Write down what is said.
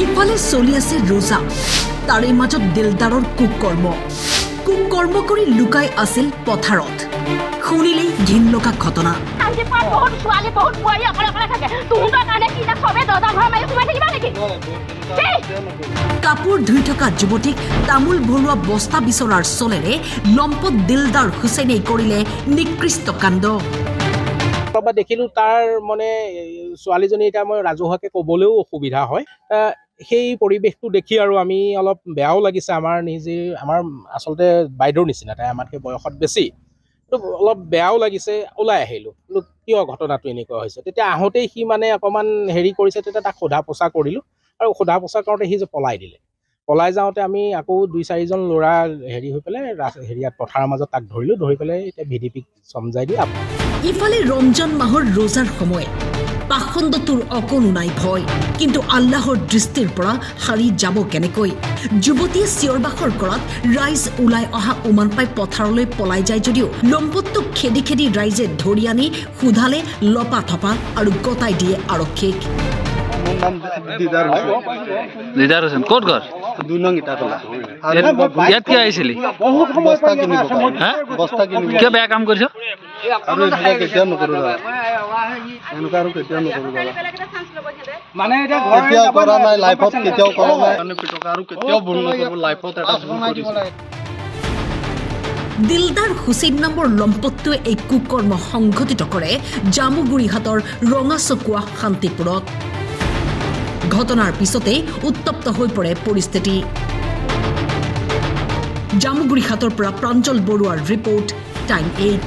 ইফালে চলি আছে ৰোজা, তাৰে মাজত দিলদাৰৰ কুকৰ্ম কৰি লুকাই আছিল পথাৰত। শুনিলেই ঘিণ লগা ঘটনা। কাপোৰ ধুই থকা যুৱতীক তামোল ভৰোৱা বস্তা বিচৰাৰ চলেৰে লম্পট দিলদাৰ হুছেইনে কৰিলে নিকৃষ্ট কাণ্ড। দেখিলো তাৰ মানে ছোৱালীজনী এতিয়া মই ৰাজহুৱাকে ক'বলৈও অসুবিধা হয়। সেই পৰিৱেশটো দেখি আৰু আমি অলপ বেয়াও লাগিছে। আমাৰ আচলতে বাইদেউৰ নিচিনা, তাই আমাতকৈ বয়সত বেছি, অলপ বেয়াও লাগিছে। ওলাই আহিলোঁ, কিয় ঘটনাটো এনেকুৱা হৈছে। তেতিয়া আহোঁতেই সি মানে অকণমান হেৰি কৰিছে, তেতিয়া তাক সোধা পোছা কৰিলোঁ আৰু সোধা পোছা কৰোঁতে সি যে পলাই দিলে। পলাই যাওঁতে আমি আকৌ 2-4জন ল'ৰা হেৰি হৈ পেলাই হেৰিয়াত পথাৰৰ মাজত তাক ধৰিলোঁ। ধৰি পেলাই এতিয়া VDPক চমজাই দি ইফালে ৰমজান মাহৰ ৰোজাৰ সময়, পাখণ্ডটোৰ অকণো নাই ভয়। কিন্তু আল্লাহৰ দৃষ্টিৰ পৰা সাৰি যাব কেনেকৈ? যুৱতীয়ে চিঞৰ বাখৰ কৰাত ৰাইজ ওলাই অহা উমান পাই পথাৰলৈ পলাই যায় যদিও লম্পটটোক খেদি খেদি ৰাইজে ধৰি আনি সোধালে লপা থপা আৰু গতাই দিয়ে আৰক্ষীক। দিদাৰ হোসেন ক'ত ঘৰ? 2 নং ইটাতলা। ইয়াত কিয় আহিছিলি? বস্তা কিনিব বস্তা কিনিব। কিয় বেয়া কাম কৰিছ? আৰু এনেকুৱা কেতিয়াও নকৰোঁ দাদা, এনেকুৱা আৰু কেতিয়াও নকৰোঁ দাদা। কেতিয়াও কৰা নাই লাইফত, কেতিয়াও কৰা নাই। আৰু কেতিয়াও ভুল নকৰোঁ লাইফত। এটা ভুল কৰিছোঁ। দিলদাৰ হুছেইন নামৰ লম্পটটোৱে এই কুকৰ্ম সংঘটিত কৰে জামুগুৰিহাটৰ ৰঙাচকুৱা শান্তিপুৰত। ঘটনাৰ পিছতেই উত্তপ্ত হৈ পৰে পৰিস্থিতি। জামুগুৰিহাটৰ পৰা প্ৰাঞ্জল বৰুৱাৰ ৰিপৰ্ট, টাইম 8।